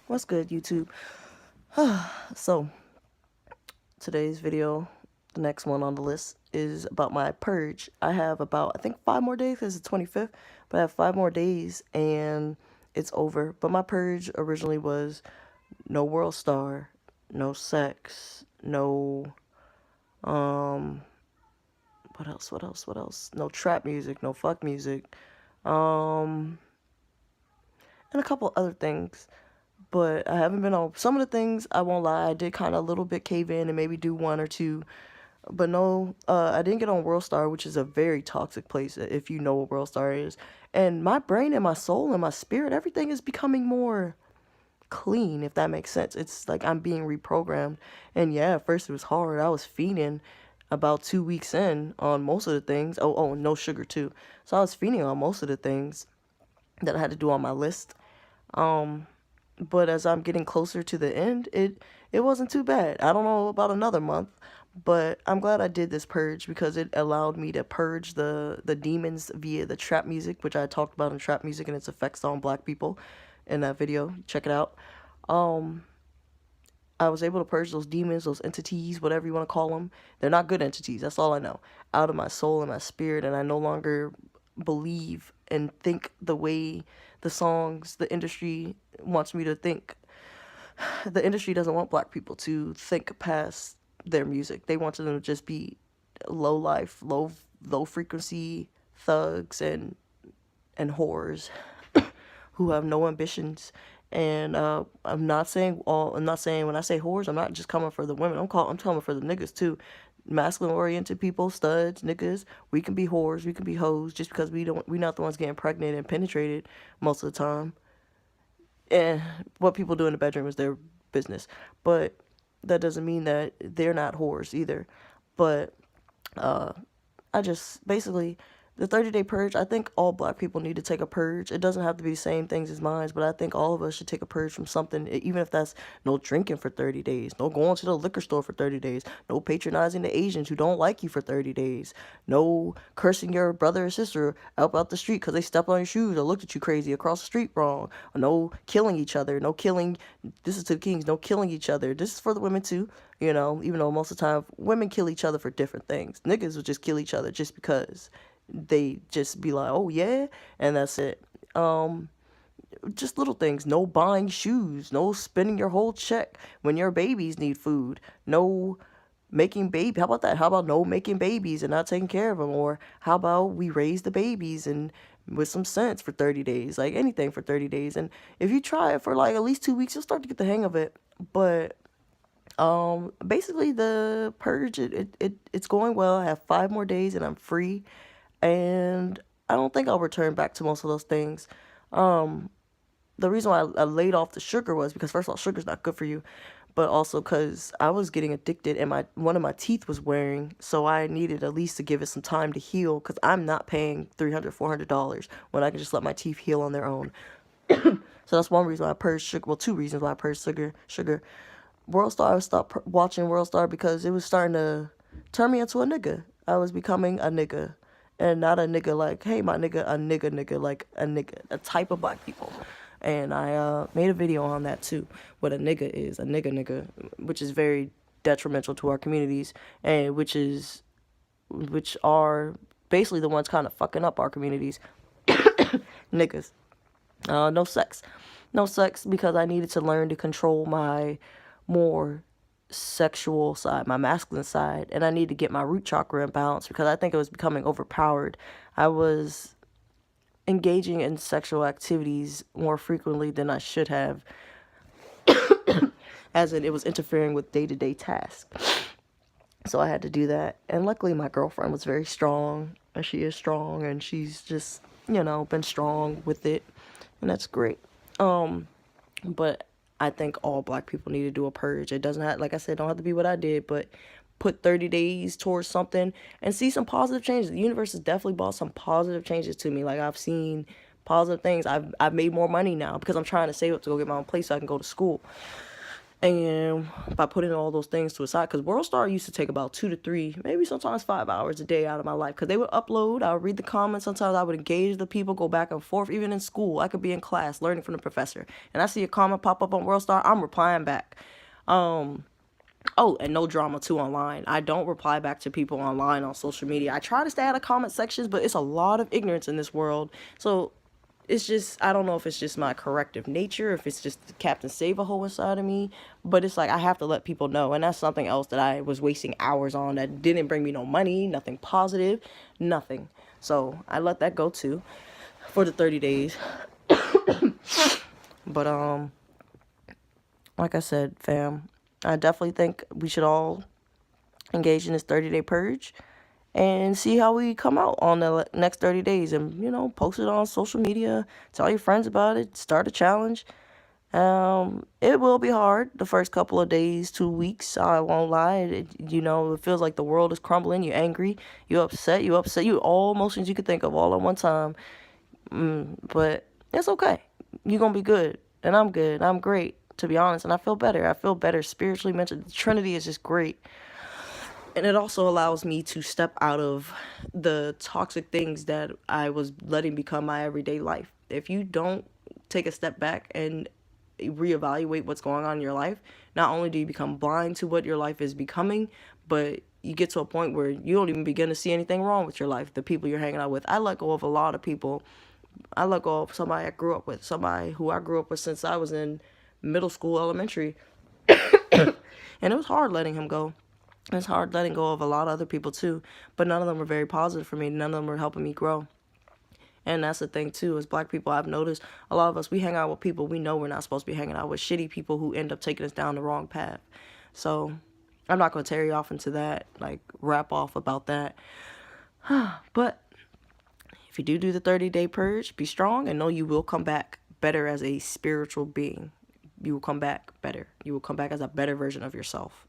What's good, YouTube? So, today's video, the next one on the list, is about my purge. I have about, I think, 5 more days, because it's the 25th, but I have 5 more days, and it's over. But my purge originally was no World Star, no sex, no, um, what else? No trap music, no fuck music, um, and a couple other things. But I haven't been on some of the things. I won't lie, I did kind of a little bit cave in and maybe do one or two, but no, I didn't get on World Star, which is a very toxic place, if you know what World Star is. And my brain and my soul and my spirit, everything is becoming more clean, if that makes sense. It's like I'm being reprogrammed. And yeah, at first it was hard. I was fiending about 2 weeks in on most of the things. Oh, no sugar too. So I was fiending on most of the things that I had to do on my list. But as I'm getting closer to the end, it wasn't too bad. I don't know about another month, but I'm glad I did this purge because it allowed me to purge the demons via the trap music, which I talked about in trap music and its effects on black people in that video. Check it out. I was able to purge those demons, those entities, whatever you want to call them. They're not good entities. That's all I know. Out of my soul and my spirit, and I no longer believe and think the way the songs, the industry wants me to think. The industry doesn't want black people to think past their music. They want them to just be low life, low frequency thugs and whores who have no ambitions. And I'm not saying when I say whores, I'm not just coming for the women. I'm coming for the niggas too. Masculine oriented people, studs, niggas, we can be whores, we can be hoes just because we not the ones getting pregnant and penetrated most of the time. And what people do in the bedroom is their business. But that doesn't mean that they're not whores either. But I just basically the 30-day purge. I think all black people need to take a purge. It doesn't have to be the same things as mine, but I think all of us should take a purge from something, even if that's no drinking for 30 days, no going to the liquor store for 30 days, no patronizing the Asians who don't like you for 30 days, no cursing your brother or sister out the street because they stepped on your shoes or looked at you crazy across the street wrong, no killing each other, no killing. This is to the kings, no killing each other. This is for the women too. You know, even though most of the time women kill each other for different things. Niggas will just kill each other just because they just be like, oh yeah, and that's it. Just little things. No buying shoes. No spending your whole check when your babies need food. No making baby. How about that? How about no making babies and not taking care of them? Or how about we raise the babies and with some sense for 30 days, like anything for 30 days. And if you try it for like at least 2 weeks, you'll start to get the hang of it. But basically the purge, it's going well. I have 5 more days and I'm free, and I don't think I'll return back to most of those things. The reason why I laid off the sugar was because, first of all, sugar's not good for you, but also because I was getting addicted and one of my teeth was wearing, so I needed at least to give it some time to heal because I'm not paying $300, $400 when I can just let my teeth heal on their own. So that's one reason why I purged sugar. Well, two reasons why I purged sugar. World Star, I stopped watching World Star because it was starting to turn me into a nigga. I was becoming a nigga. And not a nigga like, hey, my nigga, nigga, like a nigga, a type of black people. And I made a video on that too, what a nigga is, a nigga, which is very detrimental to our communities, and which are basically the ones kind of fucking up our communities. Niggas. No sex. No sex because I needed to learn to control my more sexual side, my masculine side, and I need to get my root chakra in balance because I think it was becoming overpowered. I was engaging in sexual activities more frequently than I should have, as in it was interfering with day-to-day tasks. So I had to do that. And luckily my girlfriend was very strong, and she is strong, and she's just, been strong with it, and that's great. But I think all black people need to do a purge. It doesn't have, like I said, don't have to be what I did, but put 30 days towards something and see some positive changes. The universe has definitely brought some positive changes to me. Like, I've seen positive things. I've made more money now because I'm trying to save up to go get my own place so I can go to school. And by putting all those things to aside, because World Star used to take about 2 to 3, maybe sometimes 5 hours a day out of my life, because they would upload, I would read the comments, sometimes I would engage the people, go back and forth. Even in school, I could be in class learning from the professor, and I see a comment pop up on World Star, I'm replying back. Oh, and no drama too online. I don't reply back to people online on social media. I try to stay out of comment sections, but it's a lot of ignorance in this world. So it's just, I don't know if it's just my corrective nature, if it's just the Captain Save-A-Ho inside of me, but it's like I have to let people know, and that's something else that I was wasting hours on that didn't bring me no money, nothing positive, nothing. So I let that go too for the 30 days. But like I said, fam, I definitely think we should all engage in this 30-day purge and see how we come out on the next 30 days, and post it on social media, tell your friends about it, start a challenge. It will be hard the first couple of days, 2 weeks, I won't lie. It feels like the world is crumbling. You're angry, you're upset, you all emotions you could think of all at one time. But it's okay. You're gonna be good, and I'm good, I'm great, to be honest, and I feel better spiritually, mentally. The Trinity is just great. And it also allows me to step out of the toxic things that I was letting become my everyday life. If you don't take a step back and reevaluate what's going on in your life, not only do you become blind to what your life is becoming, but you get to a point where you don't even begin to see anything wrong with your life, the people you're hanging out with. I let go of a lot of people. I let go of somebody I grew up with, somebody who I grew up with since I was in middle school, elementary. And it was hard letting him go. It's hard letting go of a lot of other people too, but none of them were very positive for me. None of them were helping me grow. And that's the thing too, as black people, I've noticed a lot of us, we hang out with people we know we're not supposed to be hanging out with, shitty people who end up taking us down the wrong path. So I'm not going to tear you off into that, like wrap off about that. But if you do the 30-day purge, be strong and know you will come back better as a spiritual being. You will come back better. You will come back as a better version of yourself.